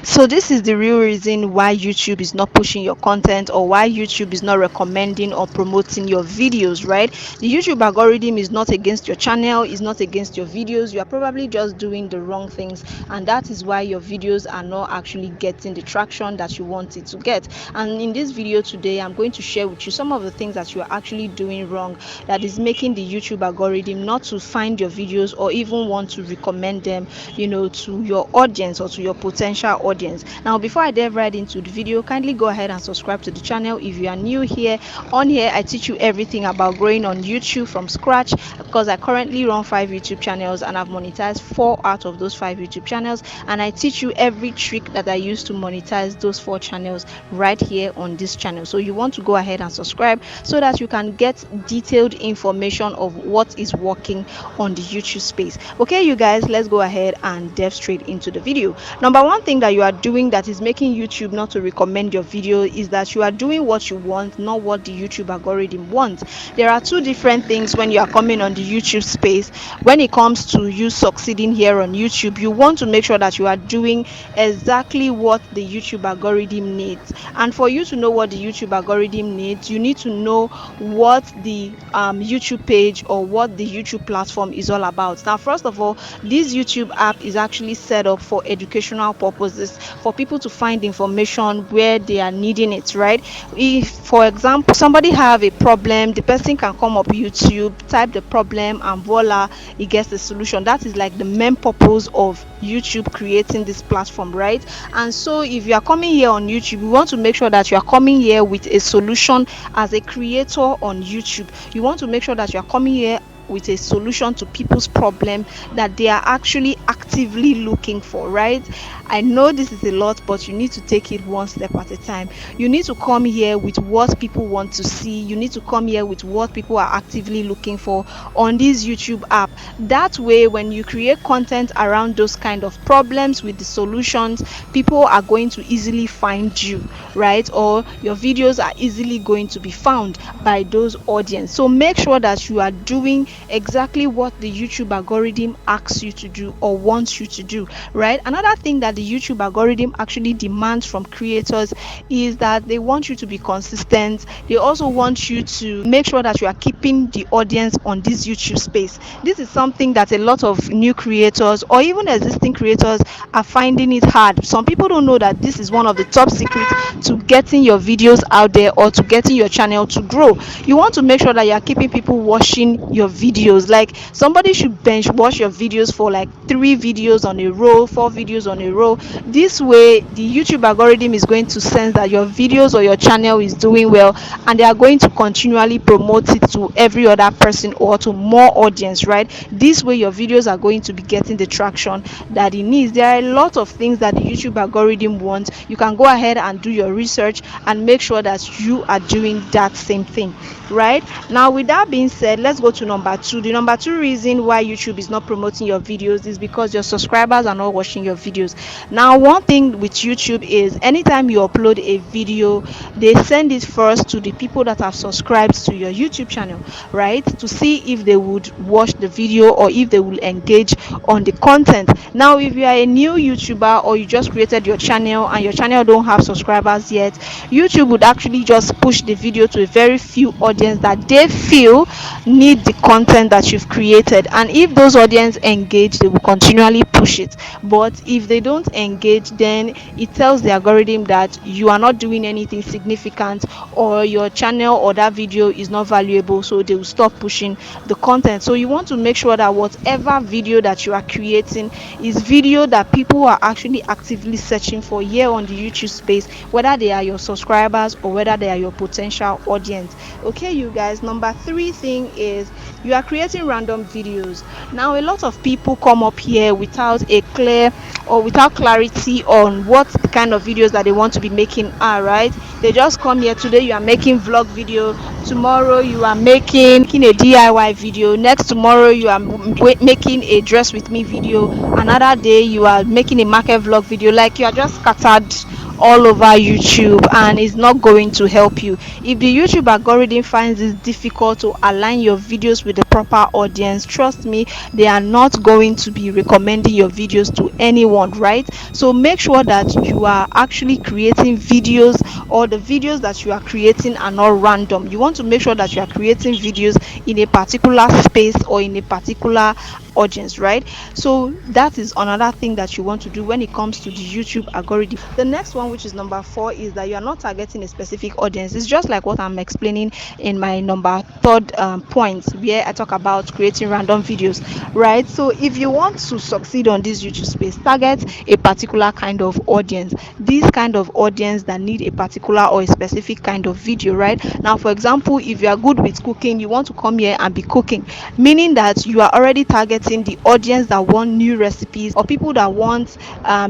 So this is the real reason why YouTube is not pushing your content, or why YouTube is not recommending or promoting your videos, right? The YouTube algorithm is not against your channel, is not against your videos. You are probably just doing the wrong things, and that is why your videos are not actually getting the traction that you want it to get. And in this video today, I'm going to share with you some of the things that you are actually doing wrong that is making the YouTube algorithm not to find your videos or even want to recommend them, to your audience or to your potential audience. Now, before I dive right into the video, kindly go ahead and subscribe to the channel if you are new here. On here, I teach you everything about growing on YouTube from scratch, because I currently run 5 YouTube channels and I've monetized 4 out of those 5 YouTube channels, and I teach you every trick that I use to monetize those 4 channels right here on this channel. So you want to go ahead and subscribe so that you can get detailed information of what is working on the YouTube space. Okay, you guys, let's go ahead and dive straight into the video. Number one thing that you are doing that is making YouTube not to recommend your video is that you are doing what you want, not what the YouTube algorithm wants. There are two different things when you are coming on the YouTube space. When it comes to you succeeding here on YouTube, you want to make sure that you are doing exactly what the YouTube algorithm needs. And for you to know what the YouTube algorithm needs, you need to know what the YouTube page or what the YouTube platform is all about. Now, first of all, this YouTube app is actually set up for educational purposes, for people to find information where they are needing it, right? If, for example, somebody have a problem, the person can come up YouTube, type the problem, and voila, he gets the solution. That is like the main purpose of YouTube creating this platform, right? And so if you are coming here on YouTube, you want to make sure that you are coming here with a solution. As a creator on YouTube, you want to make sure that you are coming here with a solution to people's problem that they are actually actively looking for, right? I know this is a lot, but you need to take it one step at a time. You need to come here with what people want to see. You need to come here with what people are actively looking for on this YouTube app. That way, when you create content around those kind of problems with the solutions, people are going to easily find you, right? Or your videos are easily going to be found by those audience. So make sure that you are doing exactly what the YouTube algorithm asks you to do or wants you to do, right? Another thing that the YouTube algorithm actually demands from creators is that they want you to be consistent. They also want you to make sure that you are keeping the audience on this YouTube space. This is something that a lot of new creators or even existing creators are finding it hard. Some people don't know that this is one of the top secrets to getting your videos out there or to getting your channel to grow. You want to make sure that you are keeping people watching your videos. Like, somebody should bench watch your videos for like 3 videos on a row, 4 videos on a row. This way, the YouTube algorithm is going to sense that your videos or your channel is doing well, and they are going to continually promote it to every other person or to more audience, right? This way, your videos are going to be getting the traction that it needs. There are a lot of things that the YouTube algorithm wants. You can go ahead and do your research and make sure that you are doing that same thing, right? Now, with that being said, let's go to number two. The number two reason why YouTube is not promoting your videos is because your subscribers are not watching your videos. Now, one thing with YouTube is anytime you upload a video, they send it first to the people that have subscribed to your YouTube channel, right, to see if they would watch the video or if they will engage on the content. Now, if you are a new YouTuber or you just created your channel and your channel don't have subscribers yet, YouTube would actually just push the video to a very few audience that they feel need the content that you've created. And if those audience engage, they will continually push it. But if they don't engage, then it tells the algorithm that you are not doing anything significant, or your channel or that video is not valuable, so they will stop pushing the content. So you want to make sure that whatever video that you are creating is video that people are actually actively searching for here on the YouTube space, whether they are your subscribers or whether they are your potential audience. Okay, you guys, number three thing is you are creating random videos. Now, a lot of people come up here without a clear or without clarity on what kind of videos that they want to be making are, right? They just come here. Today you are making vlog video, tomorrow you are making a DIY video, next tomorrow you are making a dress with me video, another day you are making a market vlog video. Like, you are just scattered all over YouTube, and it's not going to help you. If the YouTube algorithm finds it difficult to align your videos with the proper audience, trust me, they are not going to be recommending your videos to anyone, right? So make sure that you are actually creating videos, or the videos that you are creating are not random. You want to make sure that you are creating videos in a particular space or in a particular audience, right? So that is another thing that you want to do when it comes to the YouTube algorithm. The next one, which is number 4, is that you are not targeting a specific audience. It's just like what I'm explaining in my number third point, where I talk about creating random videos, right? So if you want to succeed on this YouTube space, target a particular kind of audience, this kind of audience that need a particular or a specific kind of video, right? Now, for example, if you are good with cooking, you want to come here and be cooking, meaning that you are already targeting the audience that want new recipes, or people that want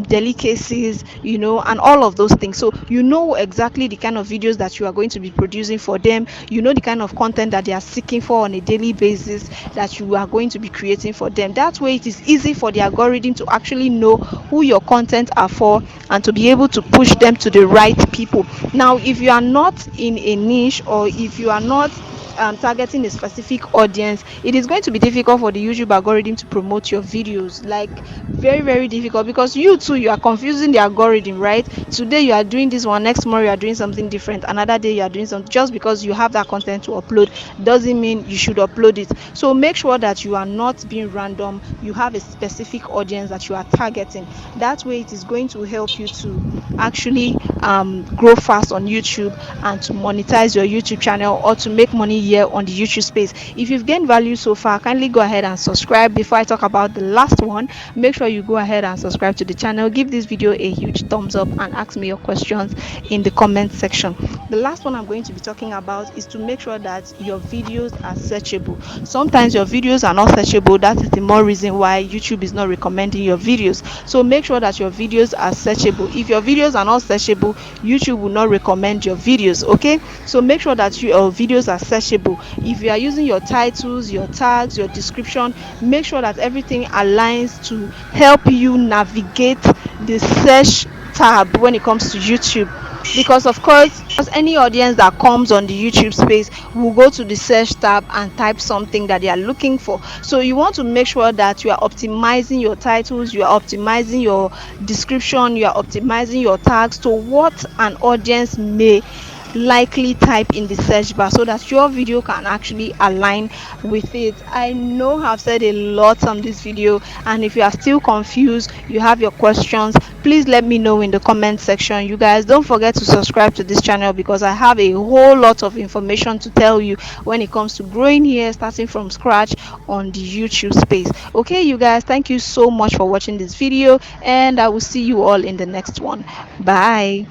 delicacies, and all of those things. So you know exactly the kind of videos that you are going to be producing for them. You know the kind of content that they are seeking for on a daily basis, that you are going to be creating for them. That way it is easy for the algorithm to actually know who your content are for, and to be able to push them to the right people. Now, if you are not in a niche, or if you are not targeting a specific audience, it is going to be difficult for the YouTube algorithm to promote your videos. Like, very, very difficult, because you too, you are confusing the algorithm, right? Today you are doing this one, next tomorrow you are doing something different, another day you are doing something. Just because you have that content to upload doesn't mean you should upload it. So make sure that you are not being random. You have a specific audience that you are targeting. That way it is going to help you to actually grow fast on YouTube, and to monetize your YouTube channel, or to make money here on the YouTube space. If you've gained value so far, kindly go ahead and subscribe. Before I talk about the last one, make sure you go ahead and subscribe to the channel, give this video a huge thumbs up, and ask me your questions in the comment section. The last one I'm going to be talking about is to make sure that your videos are searchable. Sometimes your videos are not searchable. That is the more reason why YouTube is not recommending your videos. So make sure that your videos are searchable. If your videos are not searchable, YouTube will not recommend your videos. Okay, so make sure that your videos are searchable. If you are using your titles, your tags, your description, make sure that everything aligns to help you navigate the search tab when it comes to YouTube. Because of course, any audience that comes on the YouTube space will go to the search tab and type something that they are looking for. So you want to make sure that you are optimizing your titles, you are optimizing your description, you are optimizing your tags to what an audience may likely type in the search bar, so that your video can actually align with it. I know I've said a lot on this video, and if you are still confused, you have your questions, please let me know in the comment section. You guys, don't forget to subscribe to this channel, because I have a whole lot of information to tell you when it comes to growing here, starting from scratch on the YouTube space. Okay, you guys, thank you so much for watching this video, and I will see you all in the next one. Bye.